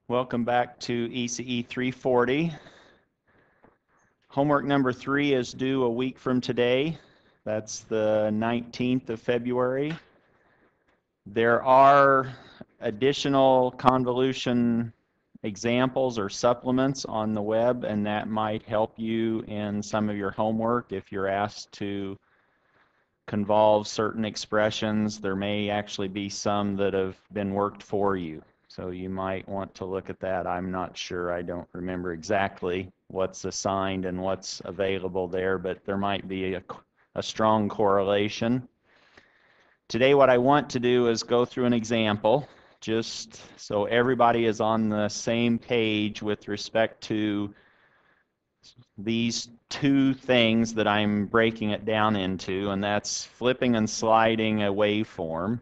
Welcome back to ECE 340. Homework number 3 is due a week from today. That's the 19th of February. There are additional convolution examples or supplements on the web, and that might help you in some of your homework if you're asked to convolve certain expressions. There may actually be some that have been worked for you. So you might want to look at that. I'm not sure. I don't remember exactly what's assigned and what's available there, but there might be a strong correlation. Today what I want to do is go through an example, just so everybody is on the same page with respect to these two things that I'm breaking it down into, and that's flipping and sliding a waveform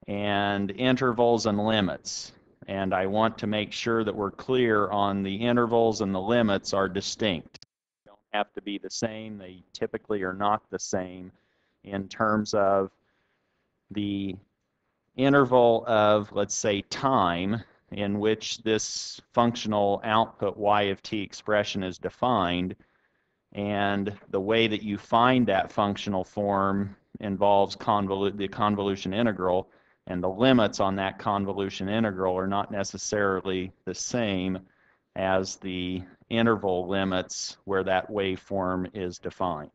and intervals and limits. And I want to make sure that we're clear on the intervals and the limits are distinct. They don't have to be the same. They typically are not the same in terms of the interval of, let's say, time in which this functional output y of t expression is defined, and the way that you find that functional form involves the convolution integral, and the limits on that convolution integral are not necessarily the same as the interval limits where that waveform is defined.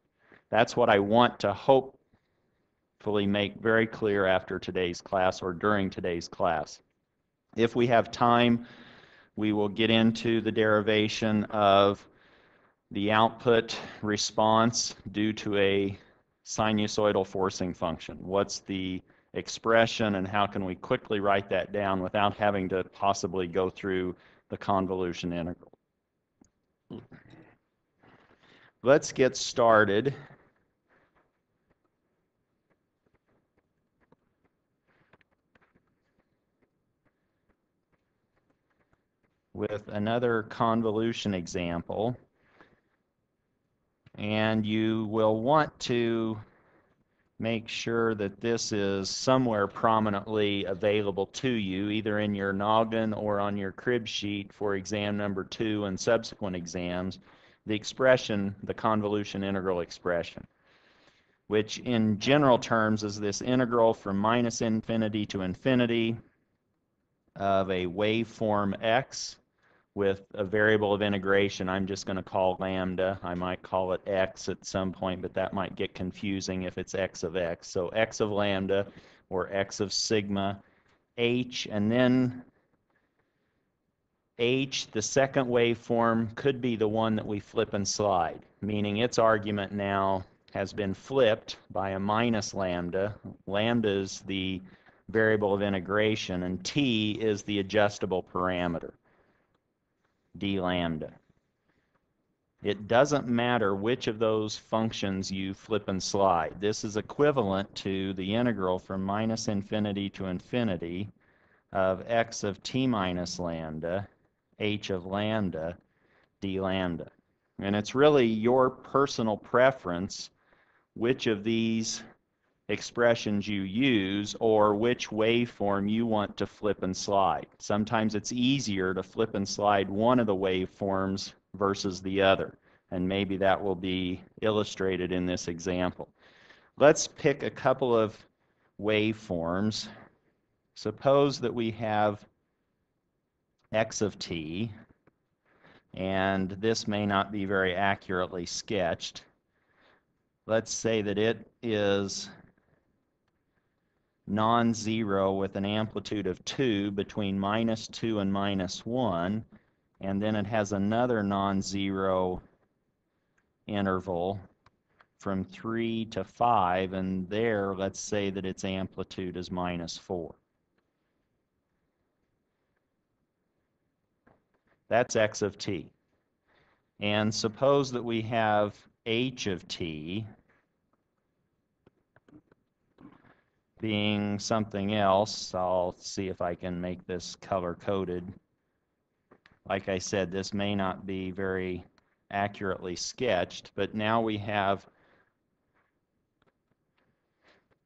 That's what I want to hopefully make very clear after today's class or during today's class. If we have time, we will get into the derivation of the output response due to a sinusoidal forcing function. What's the expression and how can we quickly write that down without having to possibly go through the convolution integral? Let's get started. With another convolution example, and you will want to make sure that this is somewhere prominently available to you, either in your noggin or on your crib sheet for exam number 2 and subsequent exams, the expression, the convolution integral expression, which in general terms is this integral from minus infinity to infinity of a waveform x with a variable of integration I'm just going to call lambda. I might call it x at some point, but that might get confusing if it's x of x. So x of lambda or x of sigma h, and then h, the second waveform, could be the one that we flip and slide, meaning its argument now has been flipped by a minus lambda. Lambda is the variable of integration, and t is the adjustable parameter, d lambda. It doesn't matter which of those functions you flip and slide. This is equivalent to the integral from minus infinity to infinity of x of t minus lambda, h of lambda, d lambda. And it's really your personal preference which of these expressions you use or which waveform you want to flip and slide. Sometimes it's easier to flip and slide one of the waveforms versus the other, and maybe that will be illustrated in this example. Let's pick a couple of waveforms. Suppose that we have x of t, and this may not be very accurately sketched. Let's say that it is non-zero with an amplitude of 2 between minus 2 and minus 1, and then it has another non-zero interval from 3 to 5, and there let's say that its amplitude is minus 4. That's x of t. And suppose that we have h of t being something else. I'll see if I can make this color-coded. Like I said, this may not be very accurately sketched, but now we have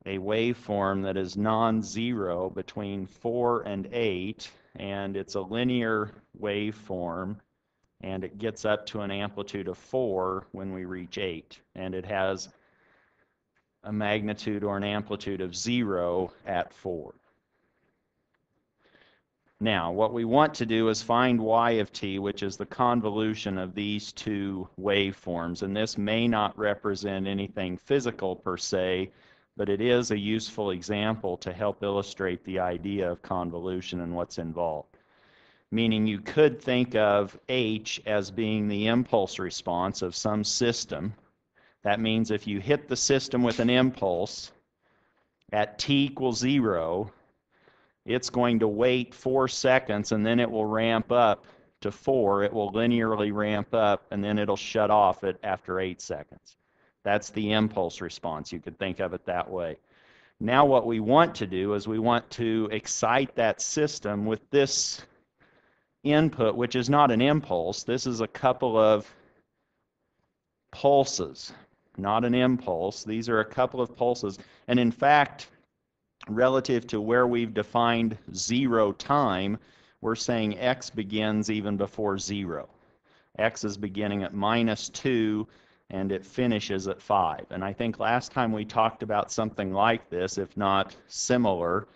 a waveform that is non-zero between 4 and 8, and it's a linear waveform, and it gets up to an amplitude of 4 when we reach 8, and it has a magnitude or an amplitude of 0 at 4. Now, what we want to do is find y of t, which is the convolution of these two waveforms, and this may not represent anything physical per se, but it is a useful example to help illustrate the idea of convolution and what's involved. Meaning you could think of h as being the impulse response of some system. That means if you hit the system with an impulse at t equals 0, it's going to wait 4 seconds and then it will ramp up to 4. It will linearly ramp up and then it'll shut off after 8 seconds. That's the impulse response. You could think of it that way. Now what we want to do is we want to excite that system with this input, which is not an impulse. This is a couple of pulses, not an impulse. These are a couple of pulses. And in fact, relative to where we've defined 0 time, we're saying x begins even before 0. X is beginning at -2 and it finishes at 5. And I think last time we talked about something like this, if not similar,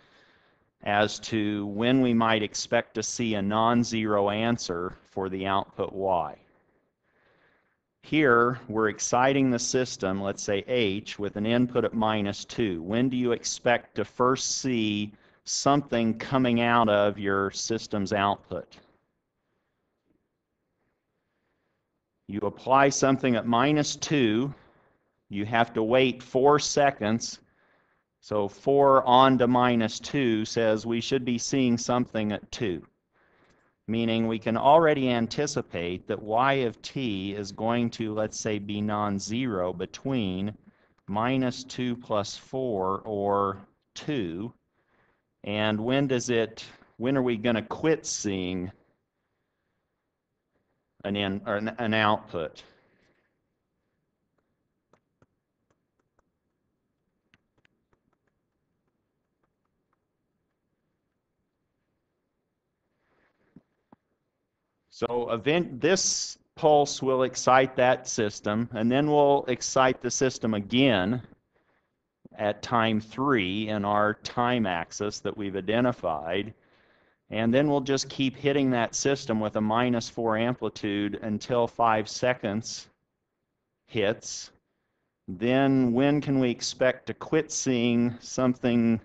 as to when we might expect to see a non-zero answer for the output y. Here, we're exciting the system, let's say h, with an input at -2. When do you expect to first see something coming out of your system's output? You apply something at -2, you have to wait 4 seconds. So 4 on to -2 says we should be seeing something at 2. Meaning we can already anticipate that y of t is going to, let's say, be non-zero between -2 plus 4 or 2. And when are we going to quit seeing an output? So this pulse will excite that system, and then we'll excite the system again at time 3 in our time axis that we've identified. And then we'll just keep hitting that system with a -4 amplitude until 5 seconds hits. Then when can we expect to quit seeing something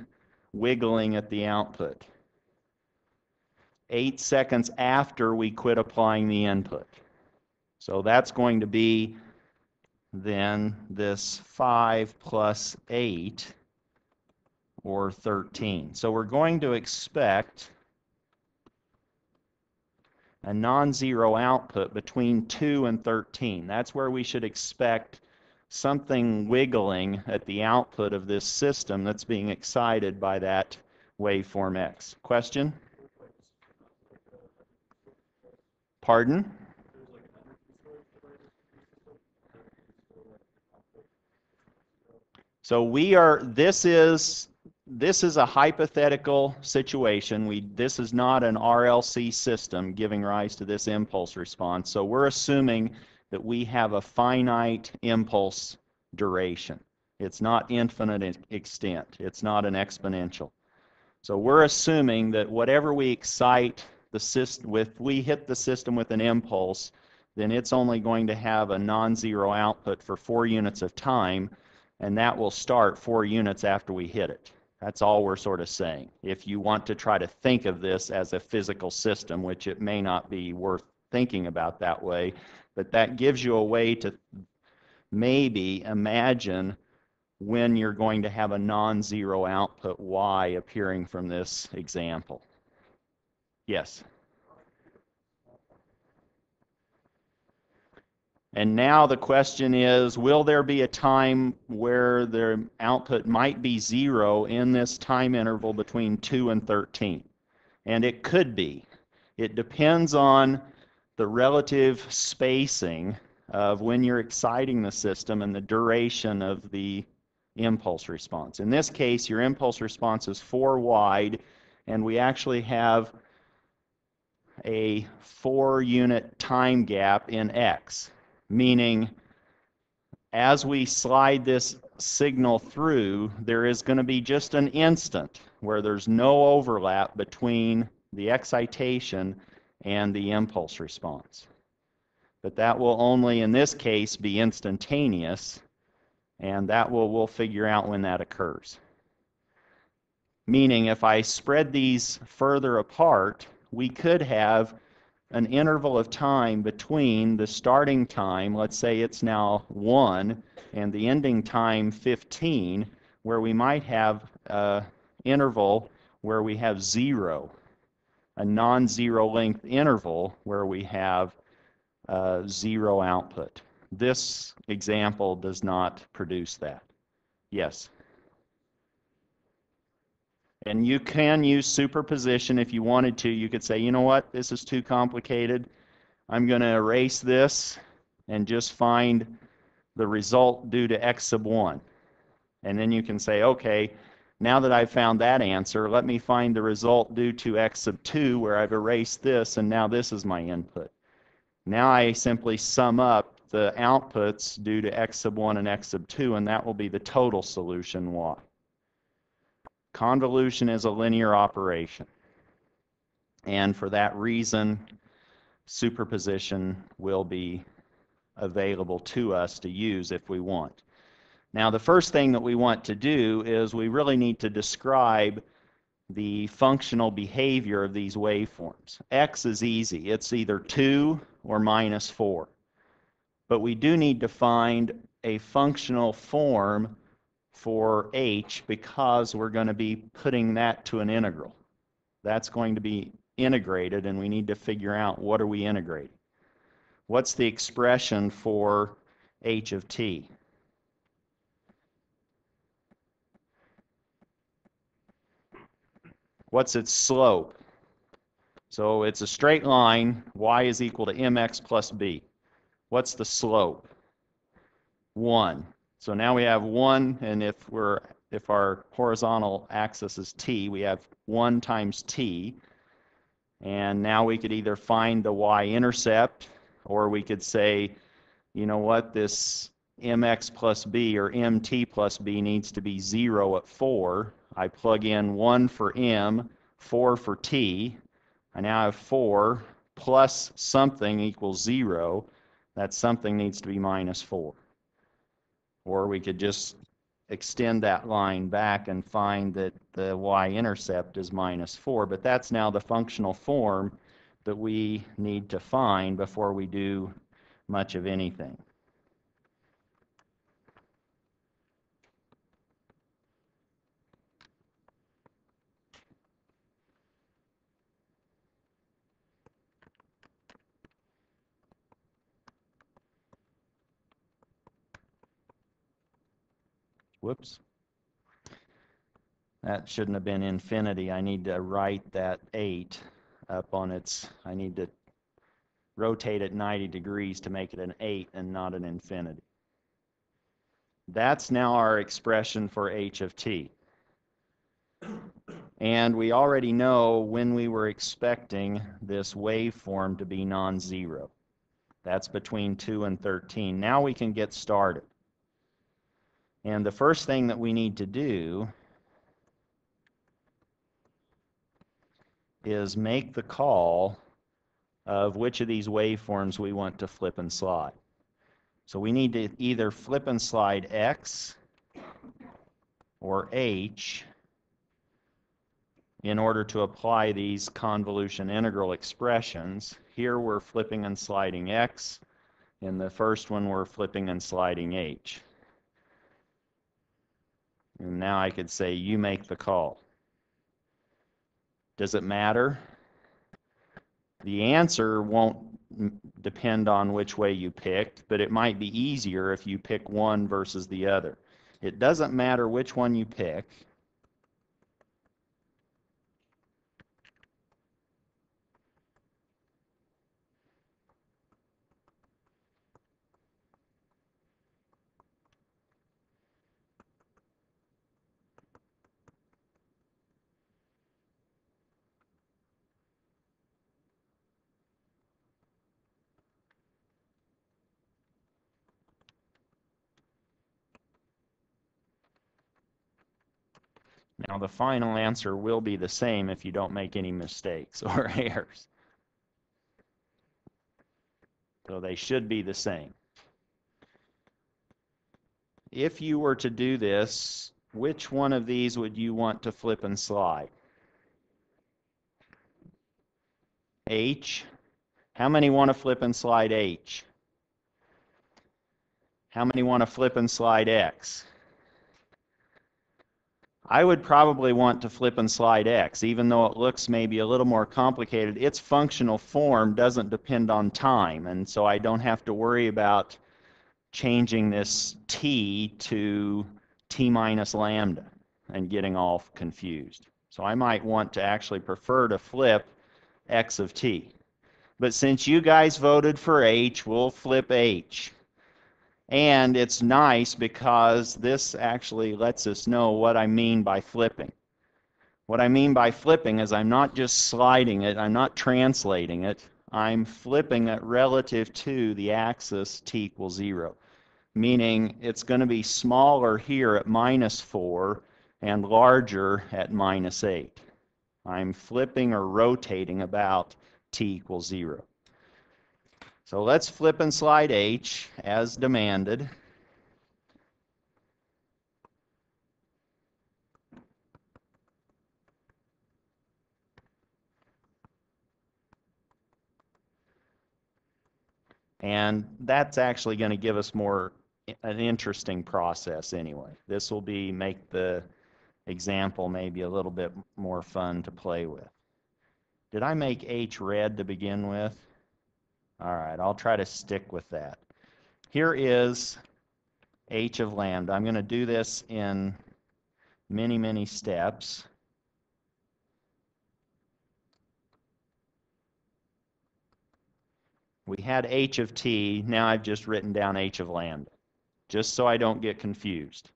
wiggling at the output? 8 seconds after we quit applying the input. So that's going to be then this 5 plus 8, or 13. So we're going to expect a non-zero output between 2 and 13. That's where we should expect something wiggling at the output of this system that's being excited by that waveform x. Question? Pardon? So this is a hypothetical situation. This is not an RLC system giving rise to this impulse response. So we're assuming that we have a finite impulse duration. It's not infinite extent. It's not an exponential. So we're assuming that whatever we excite the system with, we hit the system with an impulse, then it's only going to have a non-zero output for 4 units of time, and that will start 4 units after we hit it. That's all we're sort of saying. If you want to try to think of this as a physical system, which it may not be worth thinking about that way, but that gives you a way to maybe imagine when you're going to have a non-zero output y appearing from this example. Yes? And now the question is, will there be a time where the output might be 0 in this time interval between 2 and 13? And it could be. It depends on the relative spacing of when you're exciting the system and the duration of the impulse response. In this case, your impulse response is 4 wide, and we actually have a 4-unit time gap in x, meaning as we slide this signal through, there is going to be just an instant where there's no overlap between the excitation and the impulse response. But that will only, in this case, be instantaneous, and that we'll figure out when that occurs. Meaning, if I spread these further apart, we could have an interval of time between the starting time, let's say it's now 1, and the ending time 15, where we might have an interval where we have 0, a non-zero length interval where we have 0 output. This example does not produce that. Yes? And you can use superposition if you wanted to. You could say, you know what, this is too complicated. I'm going to erase this and just find the result due to x sub 1. And then you can say, okay, now that I've found that answer, let me find the result due to x sub 2 where I've erased this, and now this is my input. Now I simply sum up the outputs due to x sub 1 and x sub 2, and that will be the total solution y. Convolution is a linear operation. And for that reason, superposition will be available to us to use if we want. Now, the first thing that we want to do is we really need to describe the functional behavior of these waveforms. X is easy. It's either 2 or minus 4. But we do need to find a functional form for h because we're going to be putting that to an integral. That's going to be integrated, and we need to figure out what are we integrating. What's the expression for h of t? What's its slope? So it's a straight line. Y is equal to mx plus b. What's the slope? 1. So now we have 1, and if our horizontal axis is t, we have 1 times t. And now we could either find the y-intercept, or we could say, you know what, this mx plus b or mt plus b needs to be 0 at 4. I plug in 1 for m, 4 for t. I now have 4 plus something equals 0. That something needs to be minus 4. Or we could just extend that line back and find that the y-intercept is minus 4. But that's now the functional form that we need to find before we do much of anything. Whoops. That shouldn't have been infinity. I need to write that 8 up on its, I need to rotate it 90 degrees to make it an 8 and not an infinity. That's now our expression for h of t. And we already know when we were expecting this waveform to be non-zero. That's between 2 and 13. Now we can get started. And the first thing that we need to do is make the call of which of these waveforms we want to flip and slide. So we need to either flip and slide x or h in order to apply these convolution integral expressions. Here we're flipping and sliding x. In the first one, we're flipping and sliding h. And now I could say, you make the call. Does it matter? The answer won't depend on which way you picked, but it might be easier if you pick one versus the other. It doesn't matter which one you pick. Now the final answer will be the same if you don't make any mistakes or errors. So they should be the same. If you were to do this, which one of these would you want to flip and slide? H. How many want to flip and slide H? How many want to flip and slide X? I would probably want to flip and slide X, even though it looks maybe a little more complicated. Its functional form doesn't depend on time, and so I don't have to worry about changing this t to t minus lambda and getting all confused. So I might want to actually prefer to flip x of t. But since you guys voted for h, we'll flip h. And it's nice because this actually lets us know what I mean by flipping. What I mean by flipping is I'm not just sliding it, I'm not translating it, I'm flipping it relative to the axis t equals 0. Meaning it's going to be smaller here at -4 and larger at -8. I'm flipping or rotating about t equals 0. So let's flip and slide h as demanded. And that's actually going to give us an interesting process anyway. This will make the example maybe a little bit more fun to play with. Did I make h red to begin with? All right, I'll try to stick with that. Here is h of lambda. I'm going to do this in many, many steps. We had h of t. Now I've just written down h of lambda, just so I don't get confused.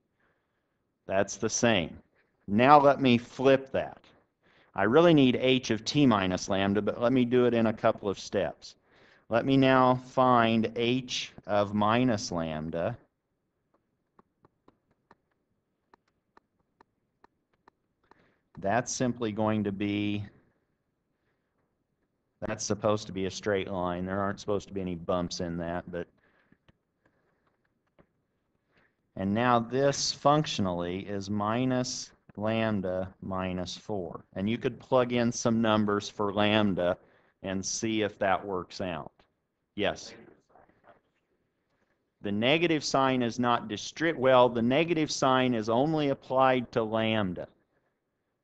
That's the same. Now let me flip that. I really need h of t minus lambda, but let me do it in a couple of steps. Let me now find h of minus lambda. That's simply going to be, that's supposed to be a straight line. There aren't supposed to be any bumps in that, but and now this functionally is minus lambda minus 4. And you could plug in some numbers for lambda and see if that works out. Yes? The negative sign is not well, the negative sign is only applied to lambda.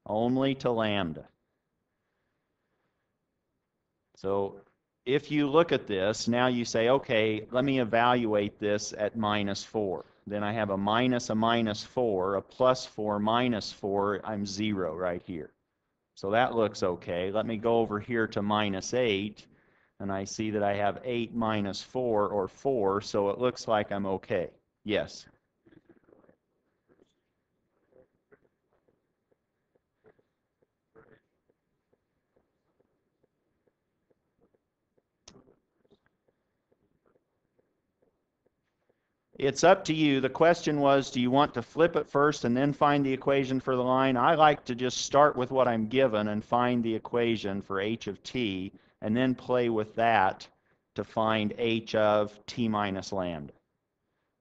Only to lambda. So if you look at this, now you say, okay, let me evaluate this at -4. Then I have a -4, a +4, -4, I'm 0 right here. So that looks okay. Let me go over here to -8, and I see that I have 8 minus 4, or 4, so it looks like I'm okay. Yes? It's up to you. The question was, do you want to flip it first and then find the equation for the line? I like to just start with what I'm given and find the equation for h of t, and then play with that to find h of t minus lambda.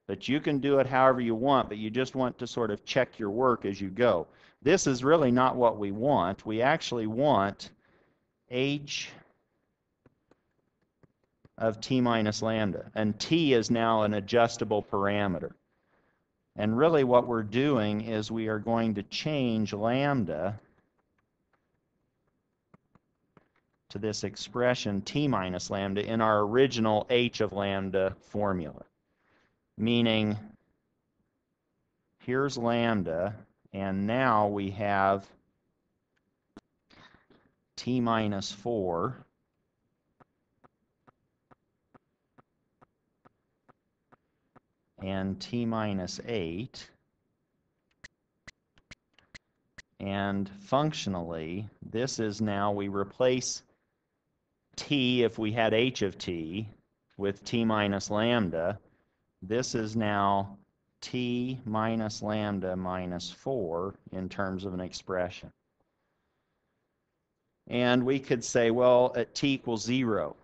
But you can do it however you want, but you just want to sort of check your work as you go. This is really not what we want. We actually want h of t minus lambda, and t is now an adjustable parameter. And really what we're doing is we are going to change lambda to this expression t minus lambda in our original h of lambda formula. Meaning, here's lambda, and now we have t minus 4 and t minus 8. And functionally, this is now, we replace t if we had h of t with t minus lambda. This is now t minus lambda minus 4 in terms of an expression. And we could say, well, at t equals 0,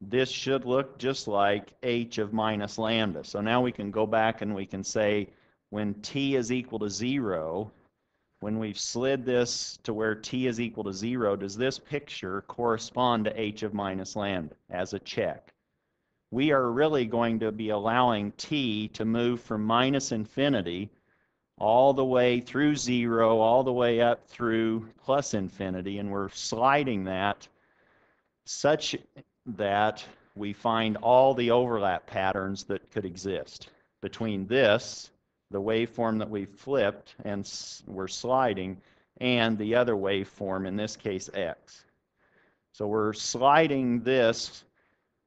this should look just like h of minus lambda. So now we can go back and we can say, when t is equal to 0, when we've slid this to where t is equal to 0, does this picture correspond to h of minus lambda as a check? We are really going to be allowing t to move from minus infinity all the way through 0, all the way up through plus infinity, and we're sliding that such that we find all the overlap patterns that could exist between this, the waveform that we flipped and we're sliding, and the other waveform, in this case x. So we're sliding this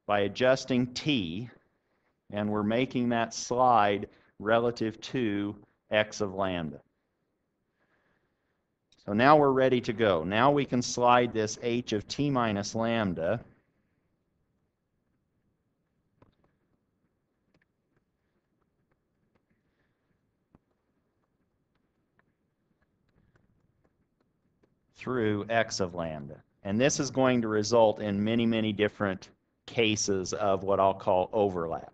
by adjusting t, and we're making that slide relative to x of lambda. So now we're ready to go. Now we can slide this h of t minus lambda through x of lambda. And this is going to result in many, many different cases of what I'll call overlap,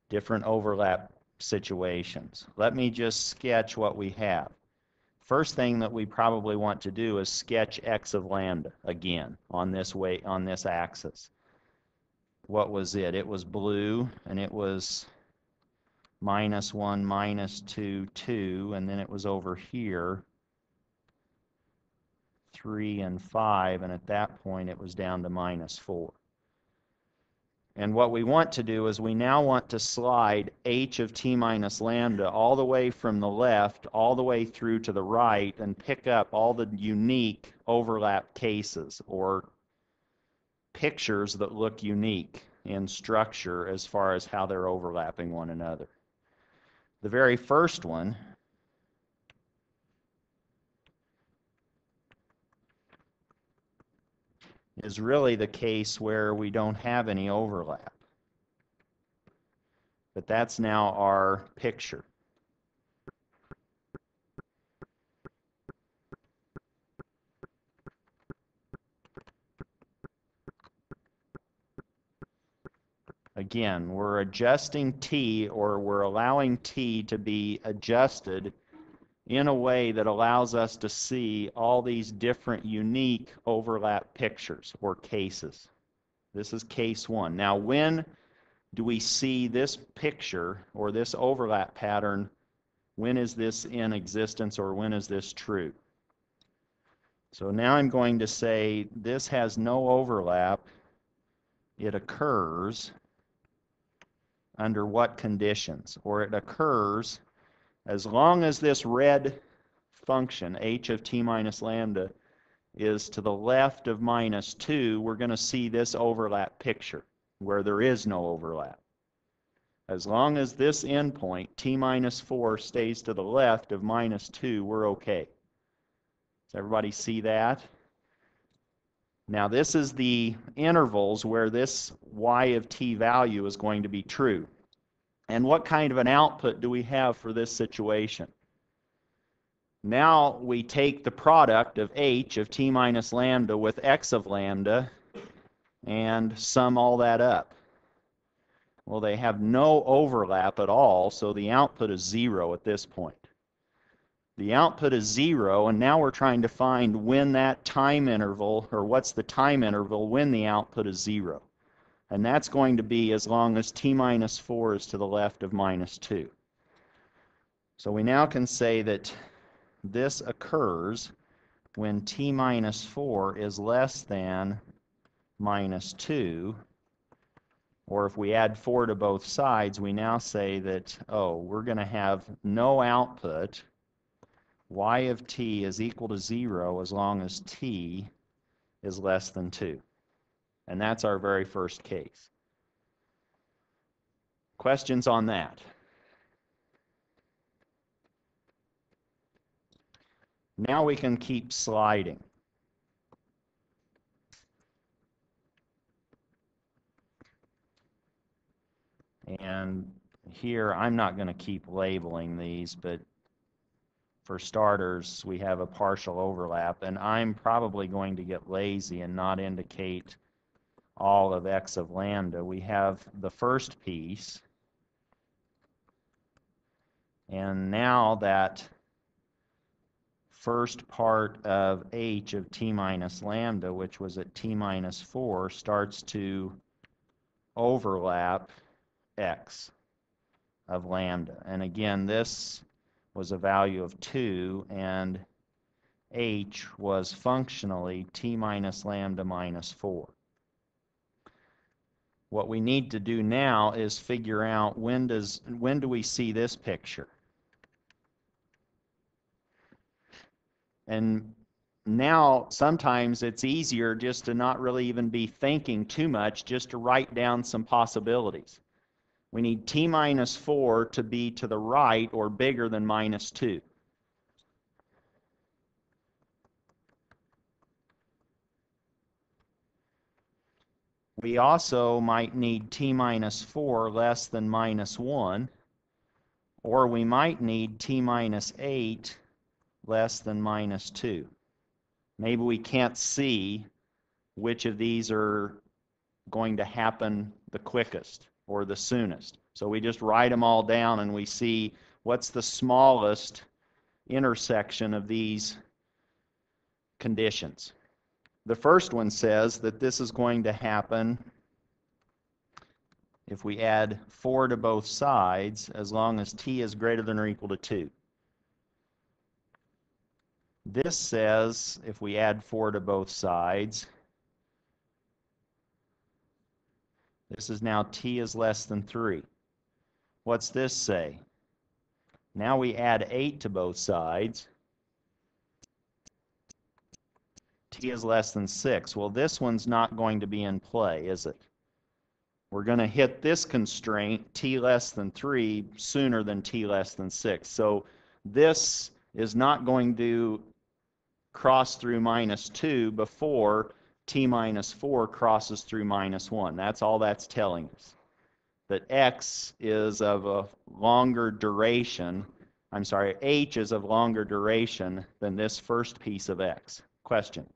different overlap situations. Let me just sketch what we have. First thing that we probably want to do is sketch x of lambda again on this axis. What was it? It was blue, and it was minus 1, minus 2, 2, and then it was over here 3 and 5, and at that point it was down to minus 4. And what we want to do is we now want to slide h of t minus lambda all the way from the left all the way through to the right and pick up all the unique overlap cases or pictures that look unique in structure as far as how they're overlapping one another. The very first one is really the case where we don't have any overlap. But that's now our picture. Again, we're adjusting t, or we're allowing t to be adjusted in a way that allows us to see all these different unique overlap pictures or cases. This is case 1. Now, when do we see this picture or this overlap pattern? When is this in existence, or when is this true? So now I'm going to say this has no overlap. It occurs under what conditions? Or it occurs as long as this red function, h of t minus lambda, is to the left of minus 2, we're going to see this overlap picture where there is no overlap. As long as this endpoint, t minus 4, stays to the left of minus 2, we're okay. Does everybody see that? Now this is the intervals where this y of t value is going to be true. And what kind of an output do we have for this situation? Now we take the product of h of t minus lambda with x of lambda and sum all that up. Well, they have no overlap at all, so the output is 0 at this point. The output is 0, and now we're trying to find when that time interval, or what's the time interval when the output is 0. And that's going to be as long as t minus 4 is to the left of minus 2. So we now can say that this occurs when t minus 4 is less than minus 2, or if we add 4 to both sides, we now say that, oh, we're going to have no output. Y of t is equal to 0 as long as t is less than 2. And that's our very first case. Questions on that? Now we can keep sliding. And here I'm not going to keep labeling these, but for starters, we have a partial overlap, and I'm probably going to get lazy and not indicate all of x of lambda. We have the first piece, and now that first part of h of t minus lambda, which was at t minus 4, starts to overlap x of lambda. And again, this was a value of 2, and h was functionally t minus lambda minus 4. What we need to do now is figure out when do we see this picture. And now sometimes it's easier just to not really even be thinking too much, just to write down some possibilities. We need t minus 4 to be to the right or bigger than minus 2. We also might need t minus 4 less than minus 1, or we might need t minus 8 less than minus 2. Maybe we can't see which of these are going to happen the quickest or the soonest. So we just write them all down and we see what's the smallest intersection of these conditions. The first one says that this is going to happen if we add 4 to both sides, as long as t is greater than or equal to 2. This says if we add 4 to both sides, this is now t is less than 3. What's this say? Now we add 8 to both sides. T is less than 6. Well, this one's not going to be in play, is it? We're going to hit this constraint, t less than 3, sooner than t less than 6. So this is not going to cross through minus 2 before t minus 4 crosses through minus 1. That's all that's telling us. That x is of a longer duration, h is of longer duration than this first piece of x. Question?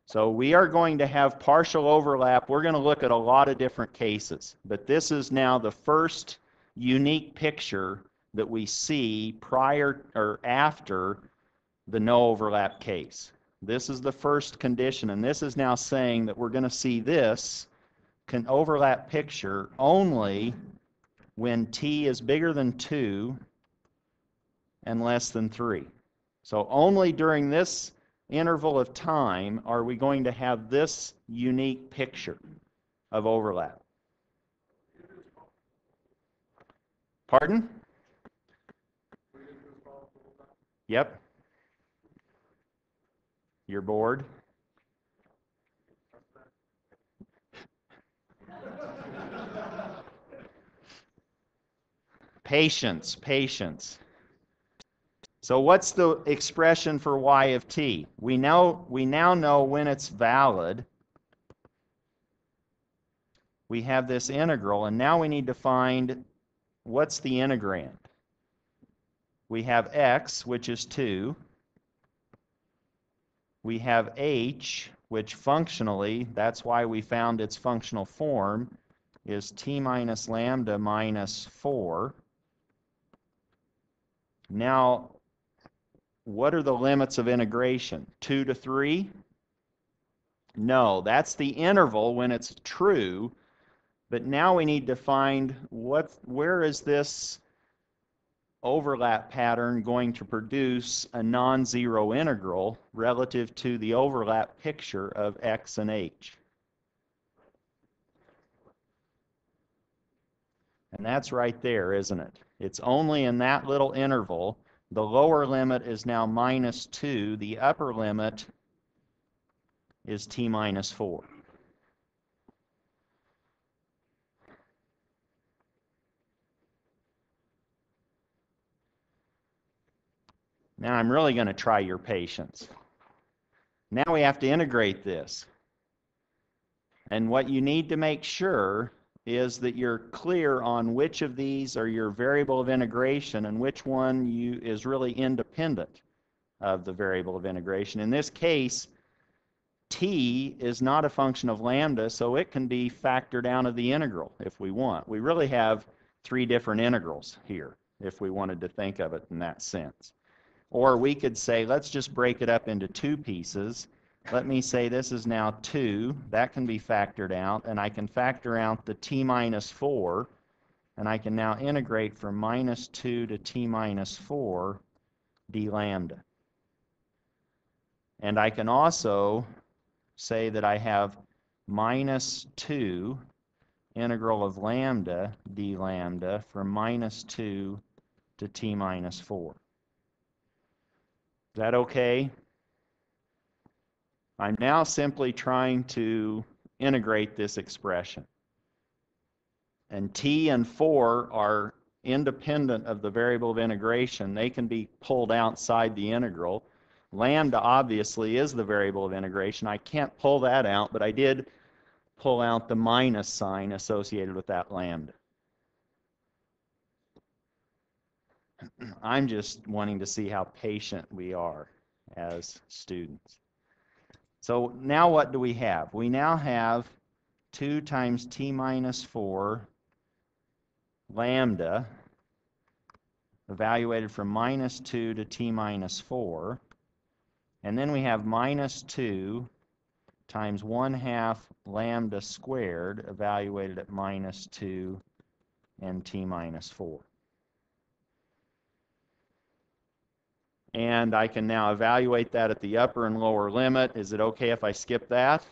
So we are going to have partial overlap. We're going to look at a lot of different cases, but this is now the first unique picture that we see prior or after the no overlap case. This is the first condition, and this is now saying that we're going to see this overlap picture only when t is bigger than 2 and less than 3. So only during this interval of time are we going to have this unique picture of overlap. Pardon? Yep. You're bored? Patience, patience. So what's the expression for y of t? We now know when it's valid. We have this integral, and now we need to find what's the integrand. We have x, which is 2. We have h, which functionally, that's why we found its functional form, is t minus lambda minus 4. Now, what are the limits of integration? 2 to 3? No, that's the interval when it's true. But now we need to find where is this overlap pattern going to produce a non-zero integral relative to the overlap picture of x and h. And that's right there, isn't it? It's only in that little interval. The lower limit is now minus 2. The upper limit is t minus 4. Now I'm really going to try your patience. Now we have to integrate this. And what you need to make sure is that you're clear on which of these are your variable of integration and which one is really independent of the variable of integration. In this case, t is not a function of lambda, so it can be factored out of the integral if we want. We really have three different integrals here if we wanted to think of it in that sense. Or we could say, let's just break it up into two pieces. Let me say this is now 2. That can be factored out, and I can factor out the t minus 4, and I can now integrate from minus 2 to t minus 4 d lambda. And I can also say that I have minus 2 integral of lambda d lambda from minus 2 to t minus 4. Is that okay? I'm now simply trying to integrate this expression. And t and 4 are independent of the variable of integration. They can be pulled outside the integral. Lambda obviously is the variable of integration. I can't pull that out, but I did pull out the minus sign associated with that lambda. I'm just wanting to see how patient we are as students. So now what do we have? We now have 2 times t minus 4 lambda evaluated from minus 2 to t minus 4. And then we have minus 2 times 1/2 lambda squared evaluated at minus 2 and t minus 4. And I can now evaluate that at the upper and lower limit. Is it okay if I skip that?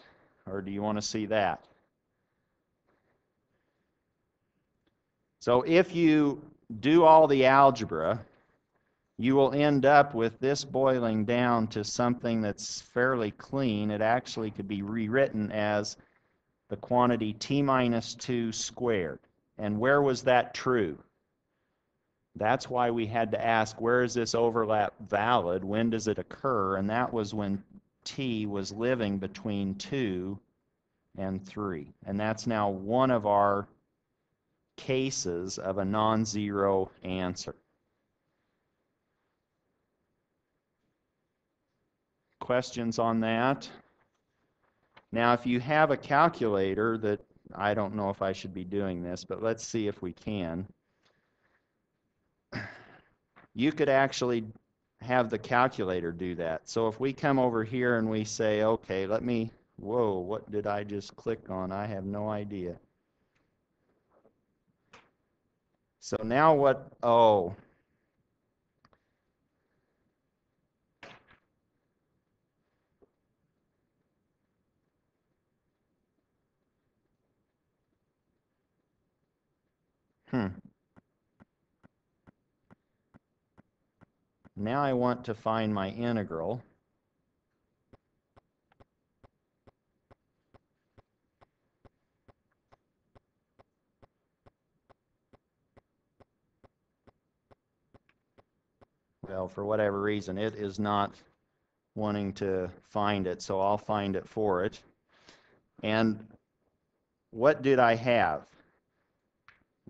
Or do you want to see that? So if you do all the algebra, you will end up with this boiling down to something that's fairly clean. It actually could be rewritten as the quantity t minus 2 squared. And where was that true? That's why we had to ask, where is this overlap valid? When does it occur? And that was when t was living between 2 and 3. And that's now one of our cases of a non-zero answer. Questions on that? Now, if you have a calculator that, I don't know if I should be doing this, but let's see if we can. You could actually have the calculator do that. So if we come over here and we say, okay, let me, whoa, what did I just click on? I have no idea. So now what, oh. Now I want to find my integral. Well, for whatever reason, it is not wanting to find it, so I'll find it for it. And what did I have?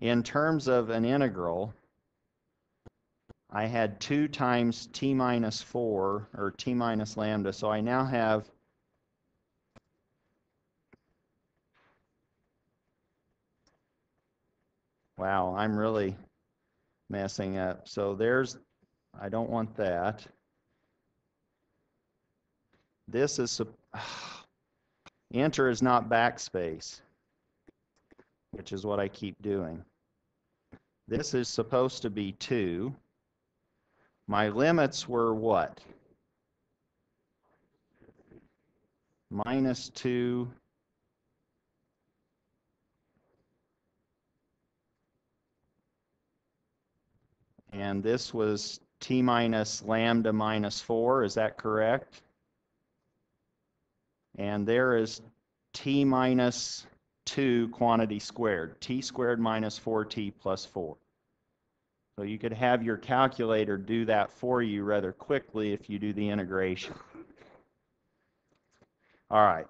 In terms of an integral, I had 2 times t minus 4, or t minus lambda, so I now have wow, I'm really messing up. So there's, I don't want that. This is, enter is not backspace, which is what I keep doing. This is supposed to be 2. My limits were what? Minus 2 and this was t minus lambda minus 4, is that correct? And there is t minus 2 quantity squared, t squared minus 4t plus 4. So you could have your calculator do that for you rather quickly if you do the integration. All right.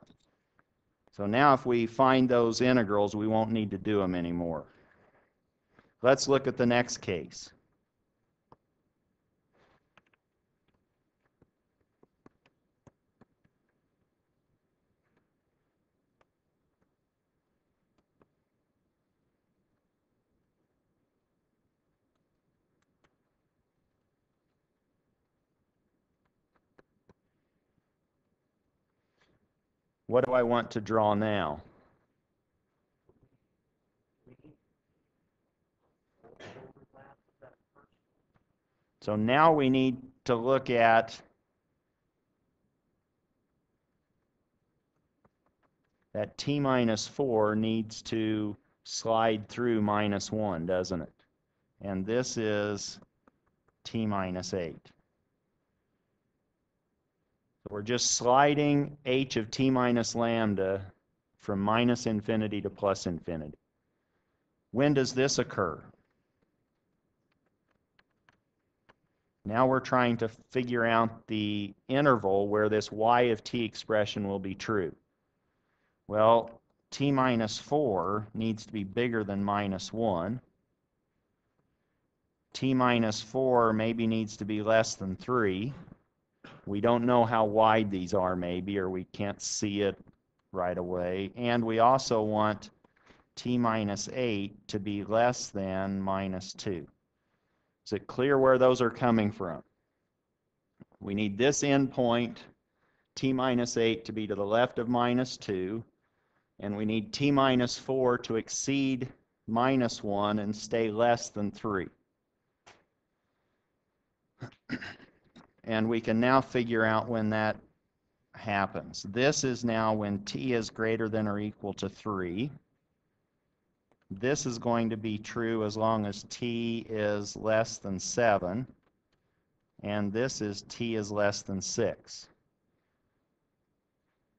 So now if we find those integrals, we won't need to do them anymore. Let's look at the next case. What do I want to draw now? So now we need to look at that t minus 4 needs to slide through minus 1, doesn't it? And this is t minus 8. So we're just sliding h of t minus lambda from minus infinity to plus infinity. When does this occur? Now we're trying to figure out the interval where this y of t expression will be true. Well, t minus 4 needs to be bigger than minus 1. T minus 4 maybe needs to be less than 3. We don't know how wide these are maybe, or we can't see it right away. And we also want t minus 8 to be less than minus 2. Is it clear where those are coming from? We need this endpoint, t minus 8, to be to the left of minus 2, and we need t minus 4 to exceed minus 1 and stay less than 3. And we can now figure out when that happens. This is now when t is greater than or equal to 3. This is going to be true as long as t is less than 7. And this is t is less than 6.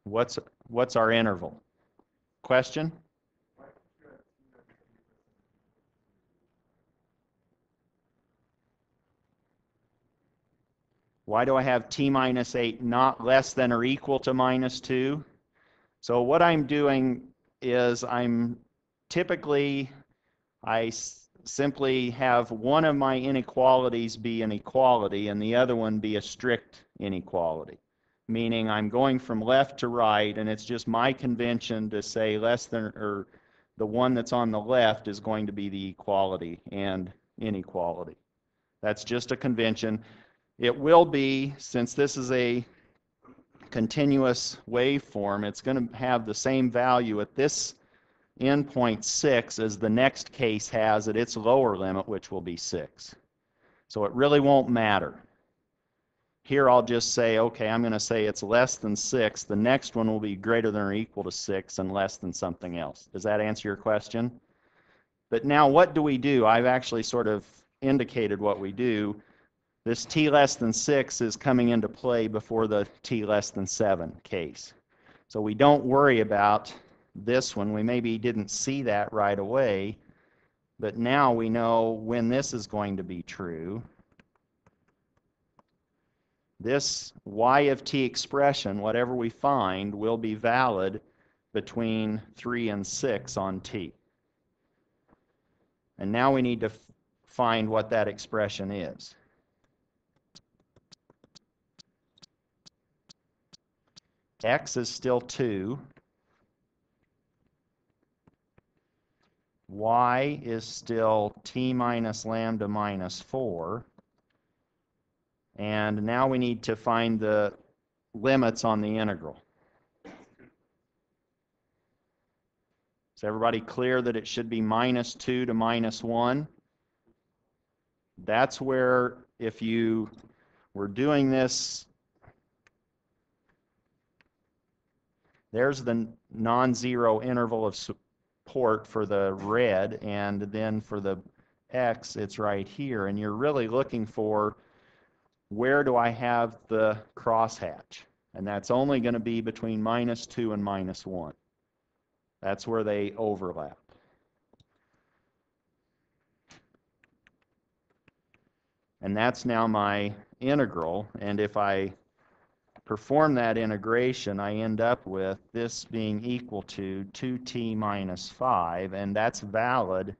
What's our interval? Question? Why do I have t minus 8 not less than or equal to minus 2? So what I'm doing is I simply have one of my inequalities be an equality and the other one be a strict inequality. Meaning I'm going from left to right, and it's just my convention to say less than, or the one that's on the left is going to be the equality and inequality. That's just a convention. It will be, since this is a continuous waveform, it's going to have the same value at this endpoint 6 as the next case has at its lower limit, which will be 6. So it really won't matter. Here I'll just say, okay, I'm going to say it's less than 6. The next one will be greater than or equal to 6 and less than something else. Does that answer your question? But now what do we do? I've actually sort of indicated what we do. This t less than 6 is coming into play before the t less than 7 case. So we don't worry about this one. We maybe didn't see that right away, but now we know when this is going to be true. This y of t expression, whatever we find, will be valid between 3 and 6 on t. And now we need to find what that expression is. X is still 2. Y is still t minus lambda minus 4. And now we need to find the limits on the integral. Is everybody clear that it should be minus 2 to minus 1? That's where, if you were doing this, there's the non-zero interval of support for the red, and then for the x, it's right here. And you're really looking for, where do I have the crosshatch? And that's only going to be between minus 2 and minus 1. That's where they overlap. And that's now my integral. And if I perform that integration, I end up with this being equal to 2t minus 5, and that's valid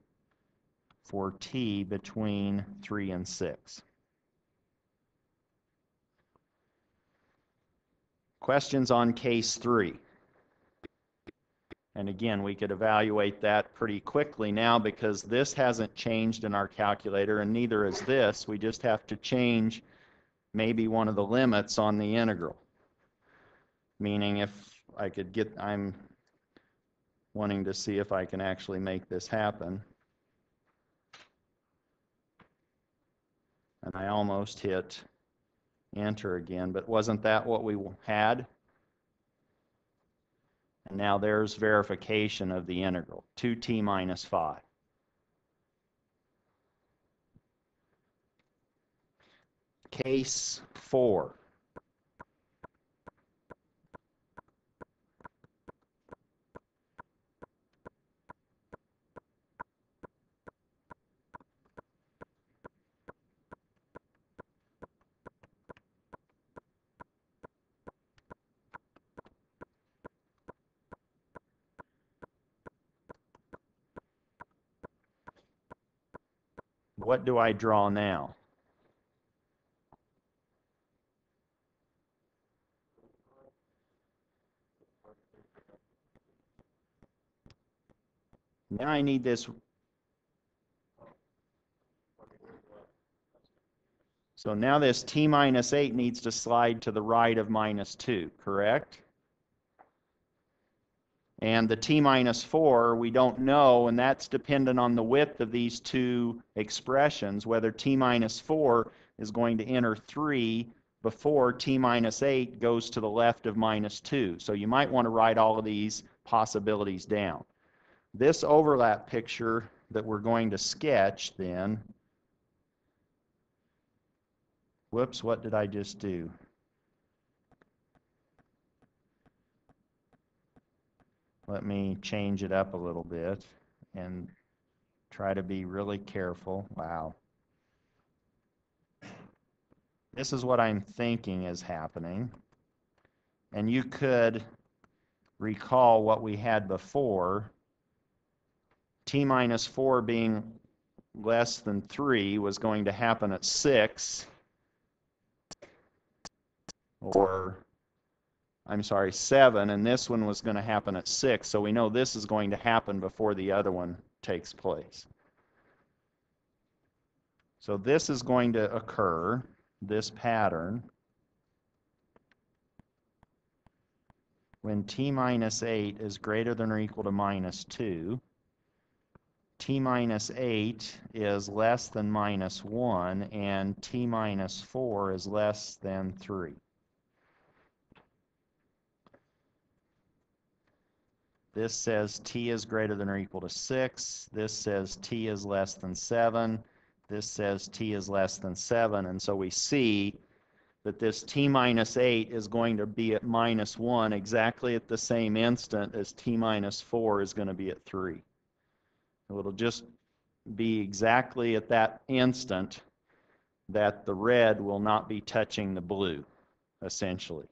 for t between 3 and 6. Questions on case 3? And again, we could evaluate that pretty quickly now because this hasn't changed in our calculator and neither is this. We just have to change maybe one of the limits on the integral. Meaning if I could get, I'm wanting to see if I can actually make this happen. And I almost hit enter again, but wasn't that what we had? And now there's verification of the integral, 2t minus 5. Case 4. What do I draw now? Now I need this. So now this t minus 8 needs to slide to the right of minus 2, correct? And the t minus 4, we don't know, and that's dependent on the width of these two expressions, whether t minus 4 is going to enter 3 before t minus 8 goes to the left of minus 2. So you might want to write all of these possibilities down. This overlap picture that we're going to sketch then, whoops, what did I just do? Let me change it up a little bit and try to be really careful. Wow. This is what I'm thinking is happening. And you could recall what we had before. T minus 4 being less than 3 was going to happen at 6. Or, I'm sorry, 7, and this one was going to happen at 6, so we know this is going to happen before the other one takes place. So this is going to occur, this pattern, when t minus 8 is greater than or equal to minus 2, t minus 8 is less than minus 1, and t minus 4 is less than 3. This says t is greater than or equal to 6. This says t is less than 7. This says t is less than 7. And so we see that this t minus 8 is going to be at minus 1 exactly at the same instant as t minus 4 is going to be at 3. It'll just be exactly at that instant that the red will not be touching the blue, essentially.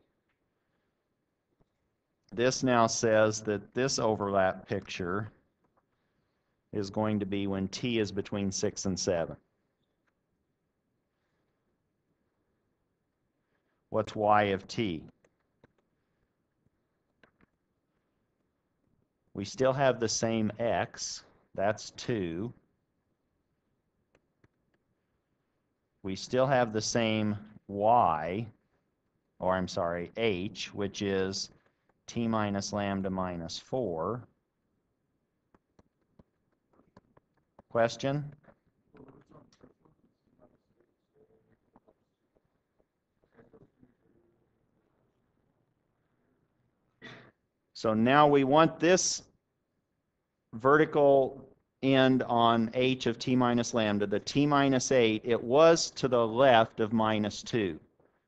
This now says that this overlap picture is going to be when t is between 6 and 7. What's y of t? We still have the same x, that's 2. We still have the same y, or I'm sorry, h, which is t minus lambda minus 4. Question? So now we want this vertical end on h of t minus lambda, the t minus 8, it was to the left of minus 2.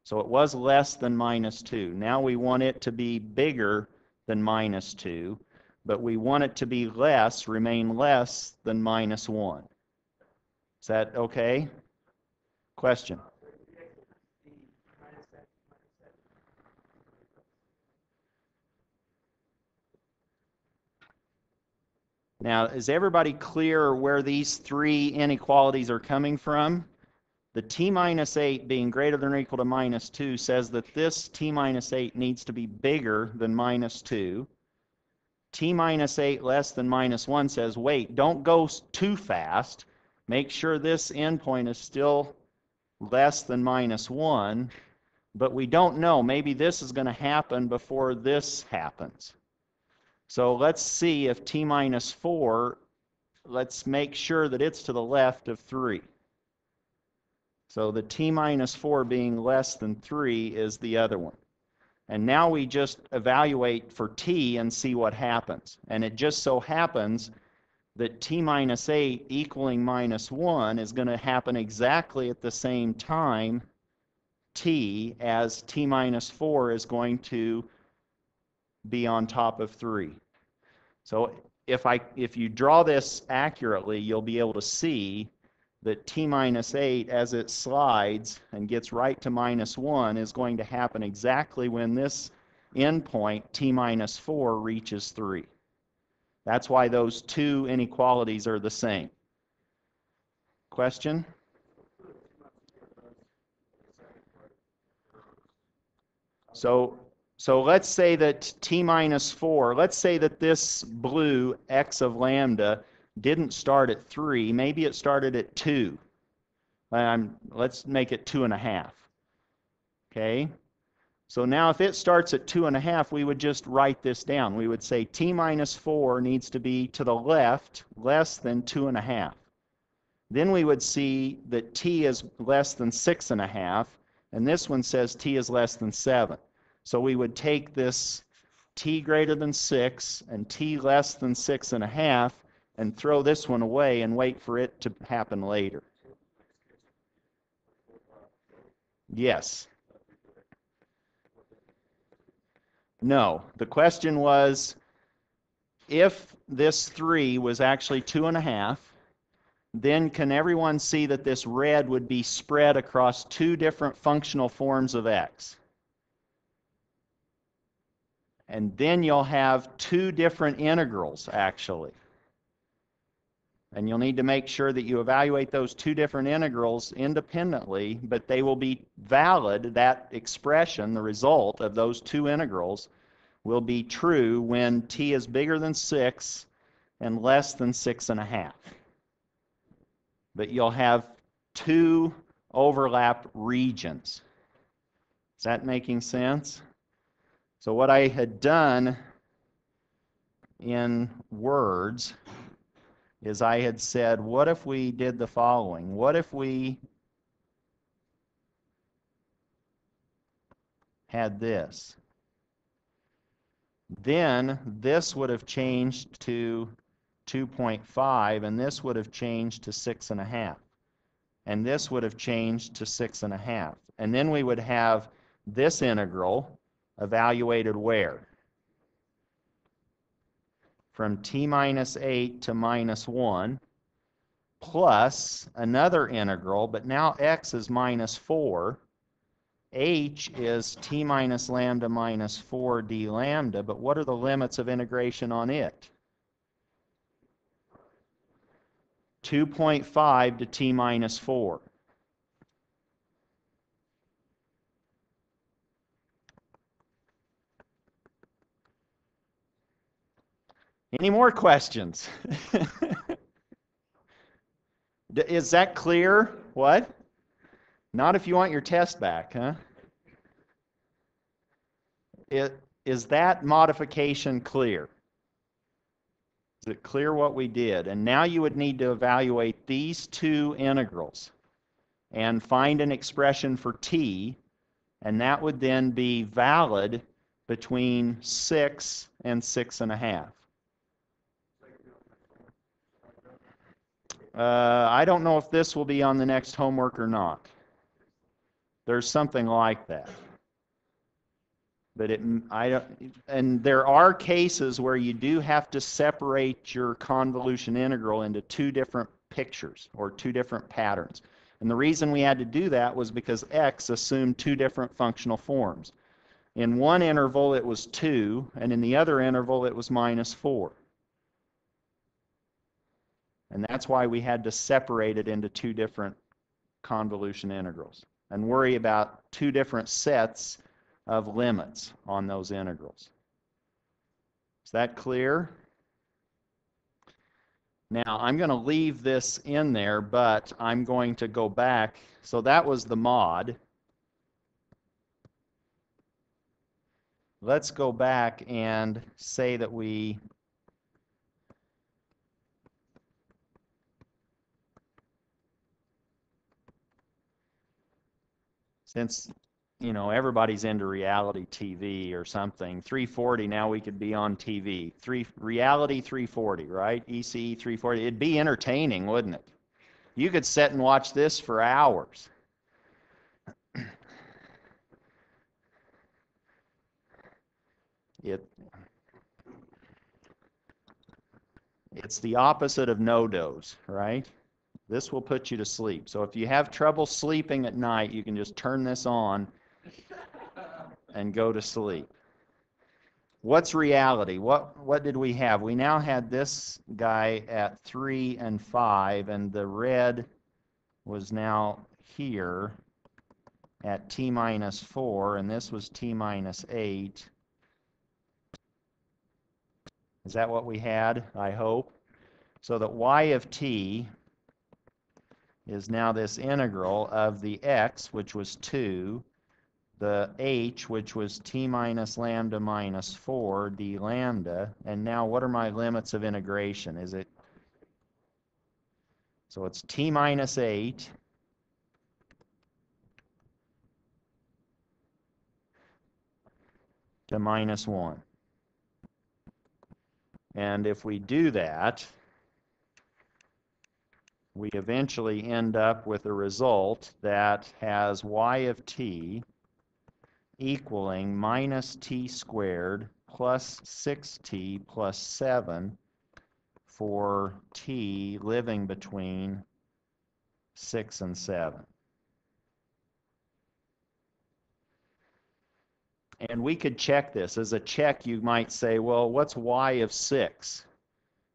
So it was less than minus 2. Now we want it to be bigger than minus 2, but we want it to be less, remain less than minus 1. Is that okay? Question? Now, is everybody clear where these three inequalities are coming from? The t minus 8 being greater than or equal to minus 2 says that this t minus 8 needs to be bigger than minus 2. T minus 8 less than minus 1 says, wait, don't go too fast. Make sure this endpoint is still less than minus 1. But we don't know. Maybe this is going to happen before this happens. So let's see if t minus 4, let's make sure that it's to the left of 3. So the t minus 4 being less than 3 is the other one. And now we just evaluate for t and see what happens. And it just so happens that t minus 8 equaling minus 1 is going to happen exactly at the same time t as t minus 4 is going to be on top of 3. So if you draw this accurately, you'll be able to see that t minus 8, as it slides and gets right to minus 1, is going to happen exactly when this endpoint, t minus 4, reaches 3. That's why those two inequalities are the same. Question? So let's say that t minus 4, let's say that this blue x of lambda didn't start at 3, maybe it started at 2. Let's make it 2.5. Okay? So now if it starts at 2.5, we would just write this down. We would say t minus 4 needs to be to the left less than 2.5. Then we would see that t is less than 6.5, and this one says t is less than 7. So we would take this t greater than 6 and t less than 6.5 and throw this one away and wait for it to happen later. Yes. No. The question was, if this 3 was actually 2.5, then can everyone see that this red would be spread across two different functional forms of x? And then you'll have two different integrals, actually. And you'll need to make sure that you evaluate those two different integrals independently, but they will be valid. That expression, the result of those two integrals, will be true when t is bigger than 6 and less than 6.5. But you'll have two overlap regions. Is that making sense? So what I had done in words is I had said, what if we did the following? What if we had this? Then this would have changed to 2.5, and this would have changed to 6.5. And this would have changed to 6.5. And then we would have this integral evaluated where? From t minus 8 to minus 1, plus another integral, but now x is minus 4. H is t minus lambda minus 4 d lambda, but what are the limits of integration on it? 2.5 to t minus 4. Any more questions? Is that clear? What? Not if you want your test back, huh? Is that modification clear? Is it clear what we did? And now you would need to evaluate these two integrals and find an expression for t, and that would then be valid between 6 and 6.5. I don't know if this will be on the next homework or not. There's something like that. But and there are cases where you do have to separate your convolution integral into two different pictures or two different patterns. And the reason we had to do that was because x assumed two different functional forms. In one interval it was 2, and in the other interval it was minus 4. And that's why we had to separate it into two different convolution integrals and worry about two different sets of limits on those integrals. Is that clear? Now, I'm going to leave this in there, but I'm going to go back. So that was the mod. Let's go back and say that we since everybody's into reality TV or something, 340 now we could be on TV. Reality 340, right? ECE 340. It'd be entertaining, wouldn't it? You could sit and watch this for hours. It's the opposite of no-dose, right? This will put you to sleep. So if you have trouble sleeping at night, you can just turn this on and go to sleep. What's reality? What did we have? We now had this guy at 3 and 5, and the red was now here at t minus 4, and this was t minus 8. Is that what we had? I hope. So that y of t is now this integral of the x, which was 2, the h, which was t minus lambda minus 4 d lambda, and now what are my limits of integration? Is it, so it's t minus 8 to minus 1. And if we do that, we eventually end up with a result that has y of t equaling minus t squared plus 6t plus 7 for t living between 6 and 7. And we could check this. As a check, you might say, well, what's y of 6?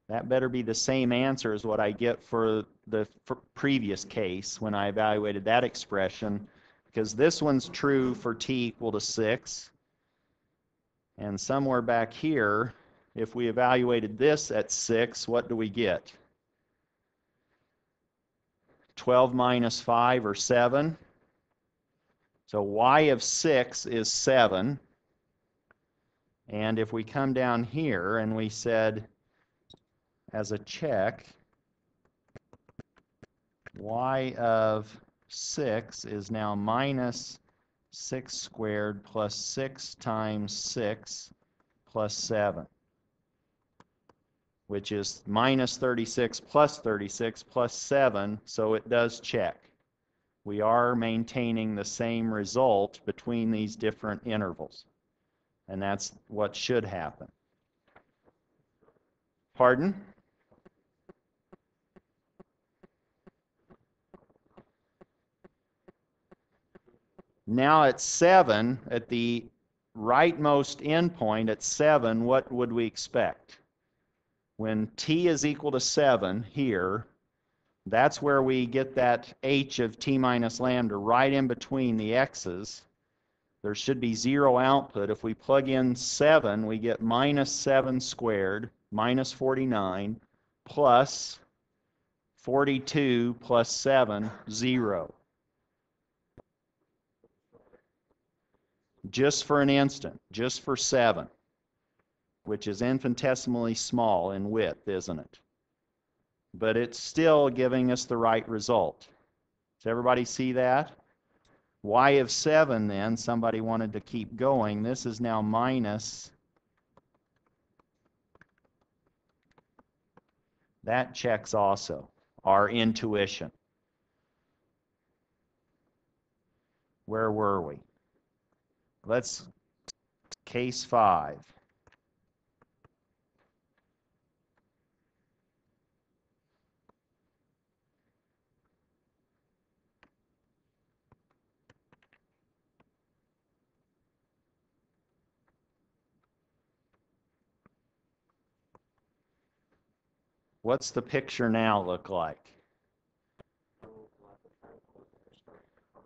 That better be the same answer as what I get for the previous case when I evaluated that expression, because this one's true for t equal to 6. And somewhere back here, if we evaluated this at 6, what do we get? 12 minus 5, or 7. So y of 6 is 7. And if we come down here and we said, as a check, y of 6 is now minus 6 squared plus 6 times 6 plus 7, which is minus 36 plus 7, so it does check. We are maintaining the same result between these different intervals, and that's what should happen. Pardon? Now at 7, at the rightmost endpoint at 7, what would we expect? When t is equal to 7 here, that's where we get that h of t minus lambda right in between the x's. There should be 0 output. If we plug in 7, we get minus 7 squared, minus 49, plus 42 plus 7, 0. Just for an instant, just for 7, which is infinitesimally small in width, isn't it? But it's still giving us the right result. Does everybody see that? Y of 7 then, somebody wanted to keep going. This is now minus. That checks also, our intuition. Where were we? Let's, case 5. What's the picture now look like?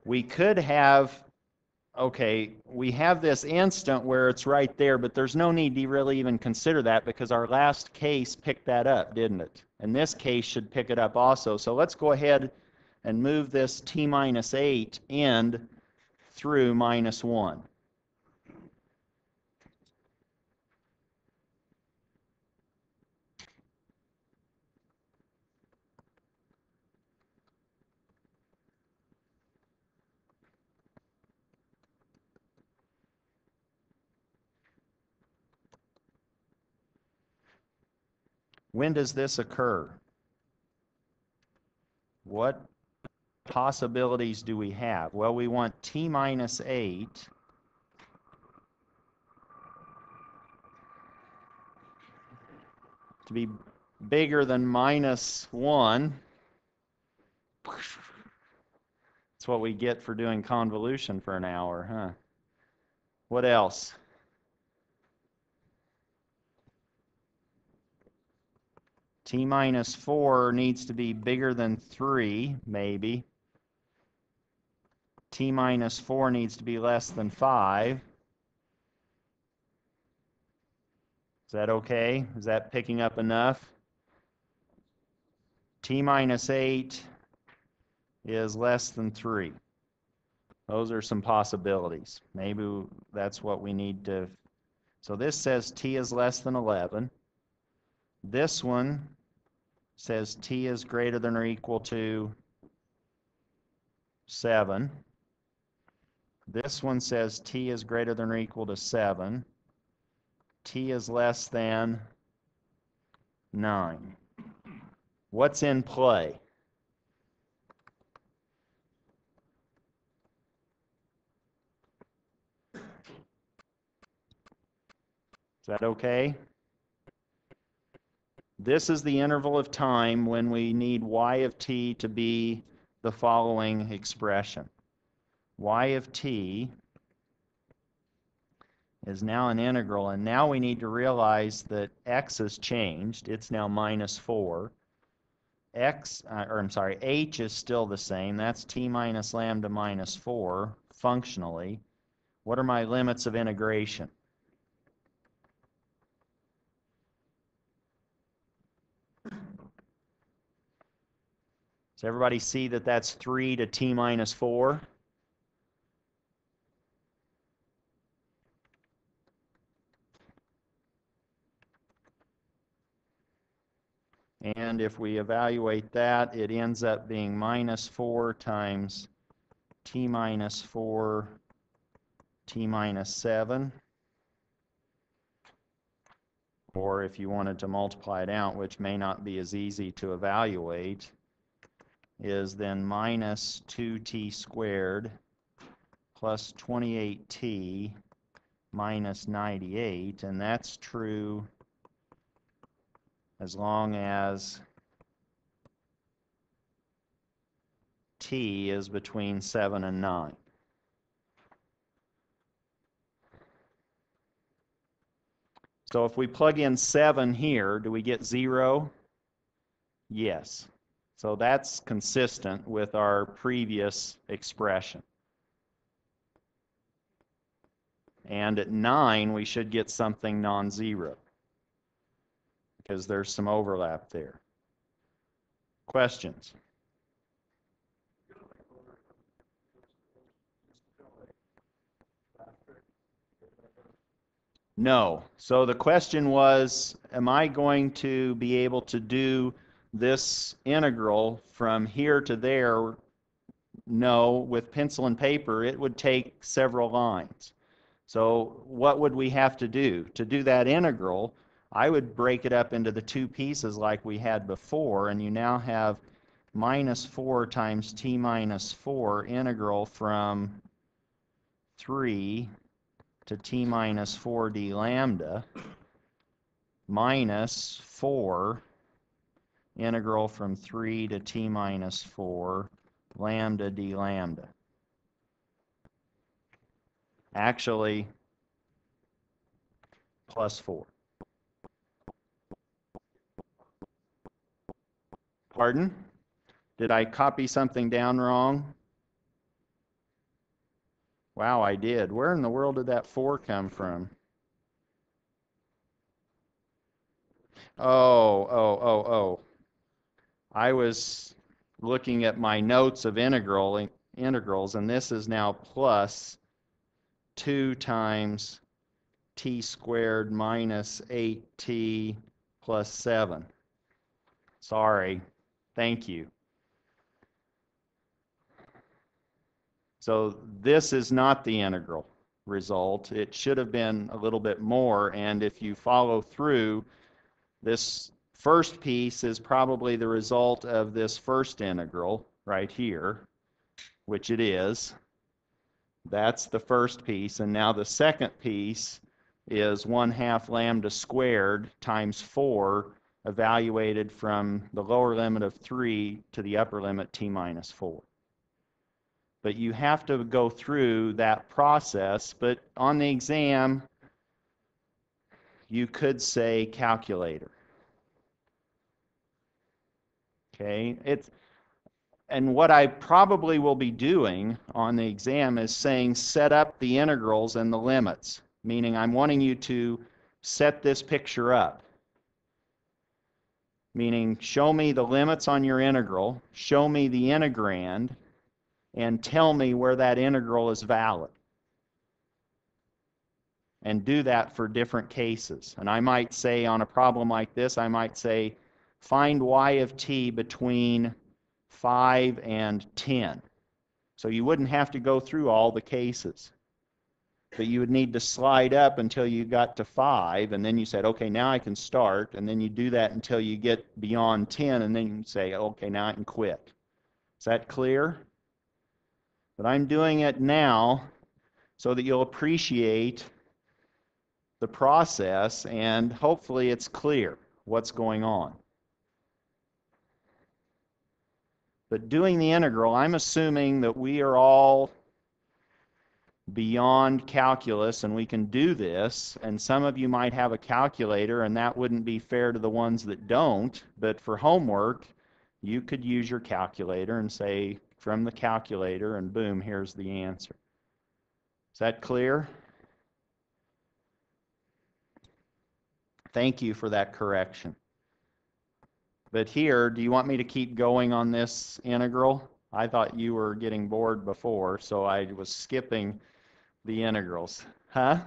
We could have, okay, we have this instant where it's right there, but there's no need to really even consider that because our last case picked that up, didn't it? And this case should pick it up also. So let's go ahead and move this t minus 8 end through minus 1. When does this occur? What possibilities do we have? Well, we want t minus 8 to be bigger than minus 1. That's what we get for doing convolution for an hour, huh? What else? T minus 4 needs to be bigger than 3, maybe. T minus 4 needs to be less than 5. Is that okay? Is that picking up enough? T minus 8 is less than 3. Those are some possibilities. Maybe that's what we need to... So this says t is less than 11. This one says t is greater than or equal to 7. This one says t is greater than or equal to 7. T is less than 9. What's in play? Is that okay? This is the interval of time when we need y of t to be the following expression. Y of t is now an integral, and now we need to realize that x has changed. It's now minus 4. H is still the same. That's t minus lambda minus 4 functionally. What are my limits of integration? Does everybody see that that's 3 to t minus 4? And if we evaluate that, it ends up being minus 4 times t minus 4 t minus 7. Or if you wanted to multiply it out, which may not be as easy to evaluate, is then minus 2t squared plus 28t minus 98, and that's true as long as t is between 7 and 9. So if we plug in 7 here, do we get 0? Yes. So that's consistent with our previous expression. And at 9, we should get something non-zero because there's some overlap there. Questions? No. So the question was, am I going to be able to do this integral from here to there? No. With pencil and paper, it would take several lines. So what would we have to do? To do that integral, I would break it up into the two pieces like we had before, and you now have minus 4 times t minus 4 integral from 3 to t minus 4 d lambda minus 4 integral from 3 to t minus 4 lambda d lambda. Actually, plus 4. Pardon? Did I copy something down wrong? Wow, I did. Where in the world did that 4 come from? Oh. I was looking at my notes of integrals, and this is now plus 2 times t squared minus 8t plus 7. Sorry. Thank you. So this is not the integral result. It should have been a little bit more, and if you follow through, this first piece is probably the result of this first integral right here, which it is. That's the first piece, and now the second piece is 1/2 lambda squared times 4 evaluated from the lower limit of 3 to the upper limit t minus 4. But you have to go through that process, but on the exam, you could say calculator. Okay, and what I probably will be doing on the exam is saying set up the integrals and the limits, meaning I'm wanting you to set this picture up. Meaning show me the limits on your integral, show me the integrand, and tell me where that integral is valid. And do that for different cases. And I might say on a problem like this, I might say find y of t between 5 and 10. So you wouldn't have to go through all the cases. But you would need to slide up until you got to 5, and then you said, okay, now I can start, and then you do that until you get beyond 10, and then you say, okay, now I can quit. Is that clear? But I'm doing it now so that you'll appreciate the process, and hopefully it's clear what's going on. But doing the integral, I'm assuming that we are all beyond calculus and we can do this, and some of you might have a calculator and that wouldn't be fair to the ones that don't, but for homework you could use your calculator and say from the calculator, and boom, here's the answer. Is that clear? Thank you for that correction. But here, do you want me to keep going on this integral? I thought you were getting bored before, so I was skipping the integrals. Huh?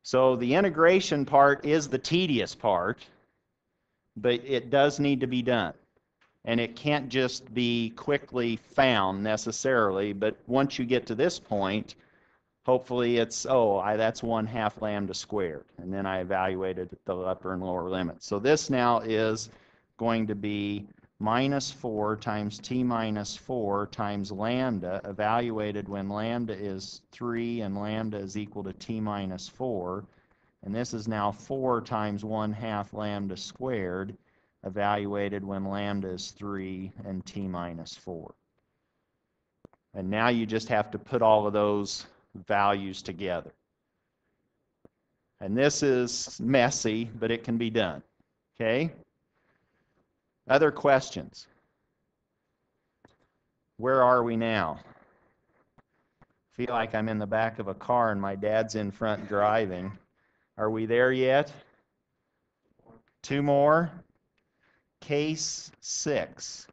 So the integration part is the tedious part, but it does need to be done. And it can't just be quickly found necessarily, but once you get to this point, hopefully it's, oh, that's 1/2 lambda squared. And then I evaluated the upper and lower limits. So this now is going to be minus 4 times t minus 4 times lambda, evaluated when lambda is 3 and lambda is equal to t minus 4. And this is now 4 times 1/2 lambda squared, evaluated when lambda is 3 and t minus 4. And now you just have to put all of those values together. And this is messy, but it can be done. Okay? Other questions? Where are we now? Feel like I'm in the back of a car and my dad's in front driving. Are we there yet? 2 more. Case 6.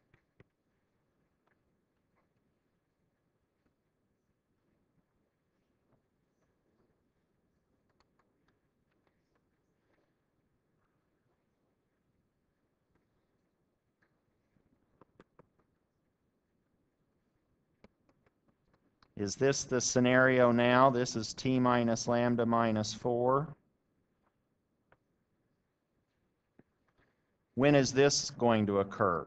Is this the scenario now? This is t minus lambda minus 4. When is this going to occur?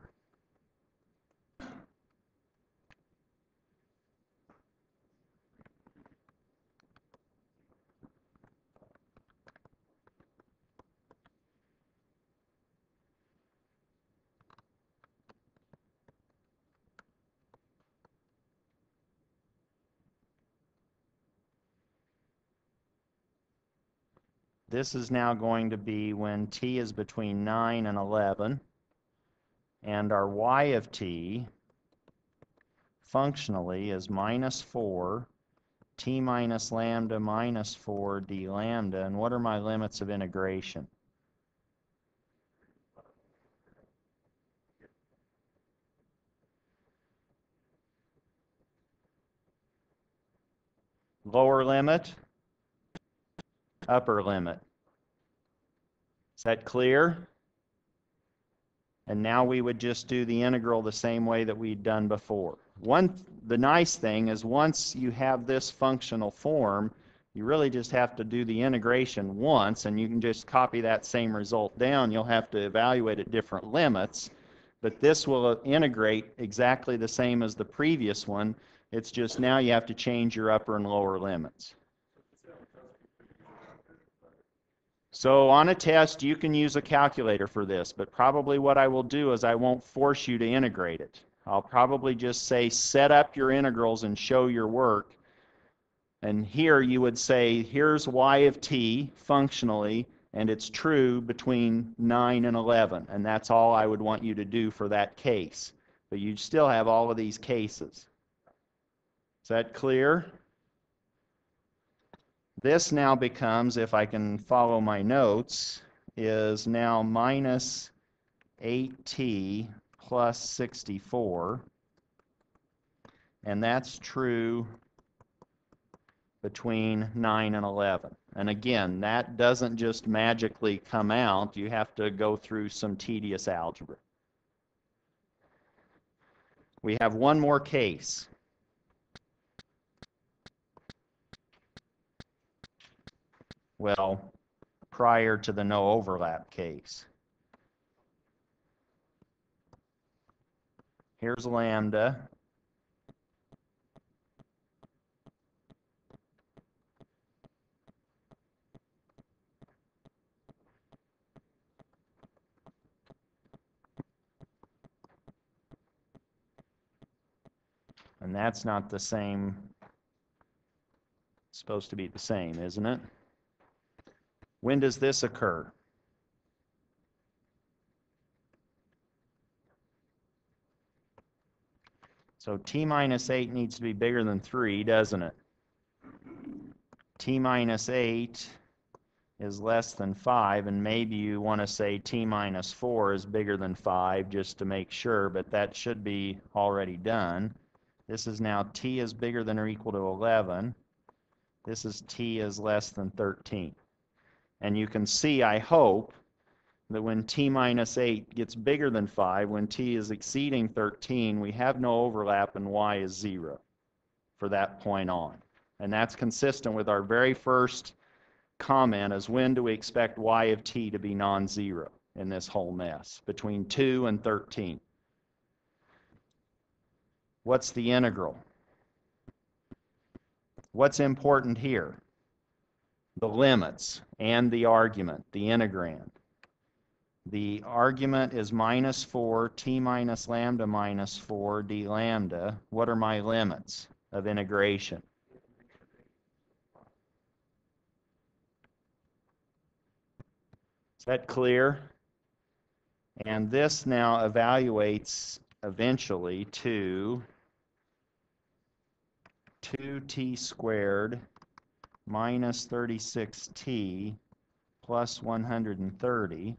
This is now going to be when t is between 9 and 11, and our y of t functionally is minus 4 t minus lambda minus 4 d lambda. And what are my limits of integration? Lower limit, upper limit. Is that clear? And now we would just do the integral the same way that we'd done before. The nice thing is once you have this functional form, you really just have to do the integration once, and you can just copy that same result down. You'll have to evaluate at different limits, but this will integrate exactly the same as the previous one. It's just now you have to change your upper and lower limits. So on a test, you can use a calculator for this, but probably what I will do is I won't force you to integrate it. I'll probably just say set up your integrals and show your work. And here you would say, here's y of t functionally, and it's true between 9 and 11. And that's all I would want you to do for that case. But you'd still have all of these cases. Is that clear? This now becomes, if I can follow my notes, is now minus 8t plus 64. And that's true between 9 and 11. And again, that doesn't just magically come out. You have to go through some tedious algebra. We have one more case. Well, prior to the no overlap case. Here's lambda. And that's not the same. It's supposed to be the same, isn't it? When does this occur? So t minus 8 needs to be bigger than 3, doesn't it? T minus 8 is less than 5, and maybe you want to say t minus 4 is bigger than 5 just to make sure, but that should be already done. This is now t is bigger than or equal to 11. This is t is less than 13. And you can see, I hope, that when t minus 8 gets bigger than 5, when t is exceeding 13, we have no overlap and y is 0 for that point on. And that's consistent with our very first comment, is when do we expect y of t to be non-zero in this whole mess, between 2 and 13. What's the integral? What's important here? The limits and the argument, the integrand. The argument is minus 4, t minus lambda minus 4, d lambda. What are my limits of integration? Is that clear? And this now evaluates eventually to 2t squared minus 36t plus 130.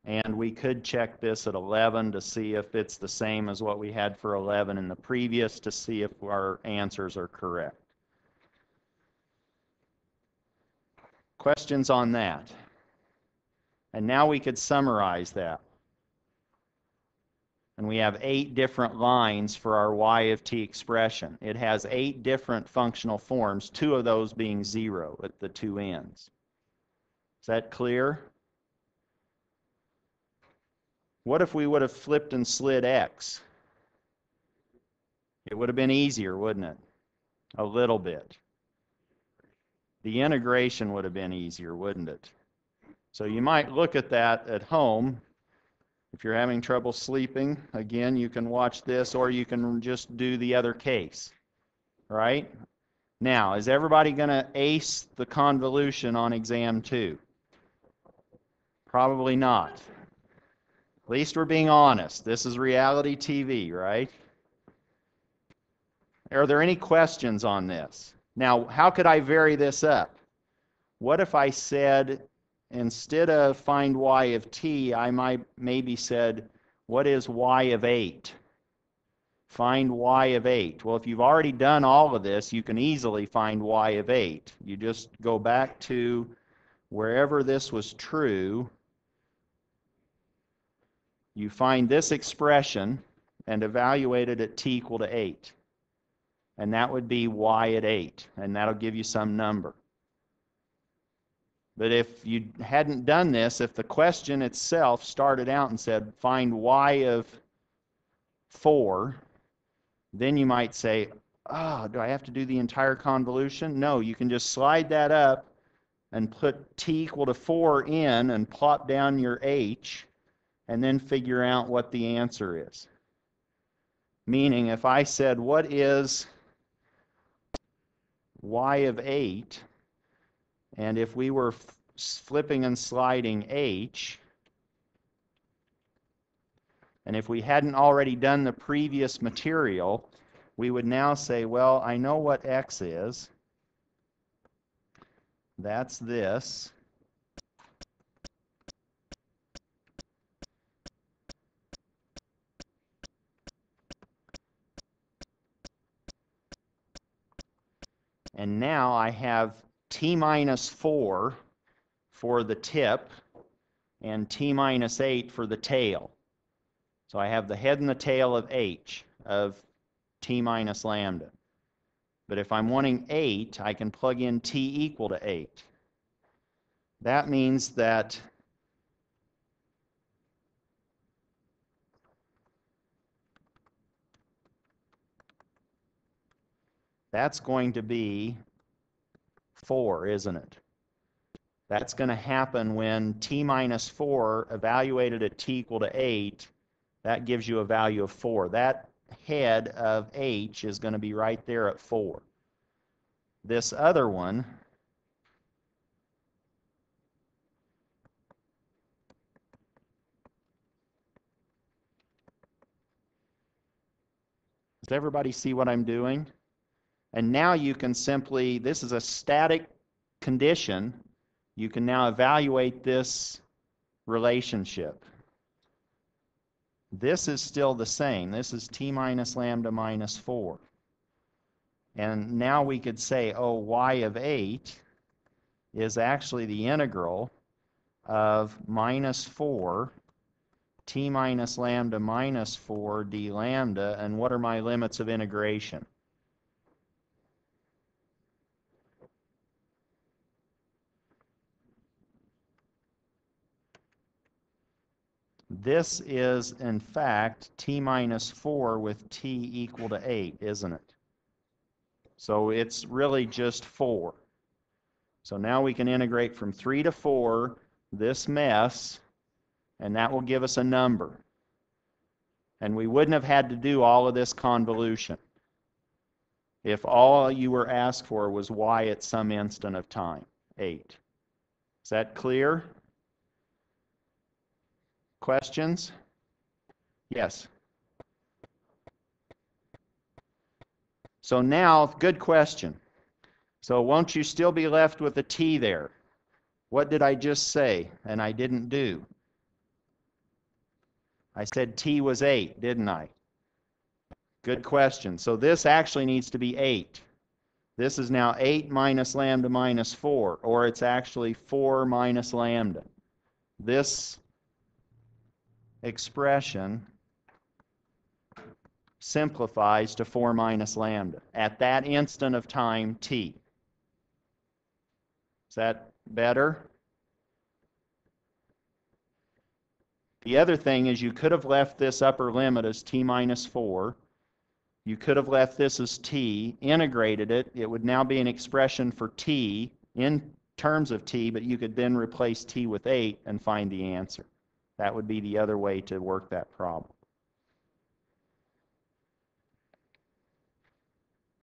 And we could check this at 11 to see if it's the same as what we had for 11 in the previous, to see if our answers are correct. Questions on that? And now we could summarize that. And we have 8 different lines for our y of t expression. It has 8 different functional forms, 2 of those being 0 at the 2 ends. Is that clear? What if we would have flipped and slid x? It would have been easier, wouldn't it? A little bit. The integration would have been easier, wouldn't it? So you might look at that at home If you're having trouble sleeping, again, you can watch this or you can just do the other case, right? Now, is everybody going to ace the convolution on exam 2? Probably not. At least we're being honest. This is reality TV, right? Are there any questions on this? Now, how could I vary this up? What if I said, instead of find y of t, I might maybe said, what is y of 8? Find y of 8. Well, if you've already done all of this, you can easily find y of 8. You just go back to wherever this was true. You find this expression and evaluate it at t equal to 8. And that would be y at 8. And that'll give you some number. But if you hadn't done this, if the question itself started out and said, find y of 4, then you might say, oh, do I have to do the entire convolution? No, you can just slide that up and put t equal to 4 in and plot down your h, and then figure out what the answer is. Meaning, if I said, what is y of 8, and if we were flipping and sliding h, and if we hadn't already done the previous material, we would now say, well, I know what x is. That's this. And now I have t minus 4 for the tip and t minus 8 for the tail. So I have the head and the tail of h, of t minus lambda. But if I'm wanting 8, I can plug in t equal to 8. That means that that's going to be 4, isn't it? That's going to happen when t minus 4 evaluated at t equal to 8, that gives you a value of 4. That head of h is going to be right there at 4. This other one, does everybody see what I'm doing? And now you can simply, this is a static condition, you can now evaluate this relationship. This is still the same. This is t minus lambda minus 4. And now we could say, oh, y of 8 is actually the integral of minus 4 t minus lambda minus 4 d lambda. And what are my limits of integration? This is, in fact, t minus 4 with t equal to 8, isn't it? So it's really just 4. So now we can integrate from 3 to 4, this mess, and that will give us a number. And we wouldn't have had to do all of this convolution if all you were asked for was y at some instant of time, 8. Is that clear? Questions? Yes. So now, good question. So won't you still be left with a t there? What did I just say and I didn't do? I said t was 8, didn't I? Good question. So this actually needs to be 8. This is now 8 minus lambda minus 4, or it's actually 4 minus lambda. This expression simplifies to 4 minus lambda at that instant of time t. Is that better? The other thing is you could have left this upper limit as t minus 4. You could have left this as t, integrated it. It would now be an expression for t in terms of t, but you could then replace t with 8 and find the answer. That would be the other way to work that problem.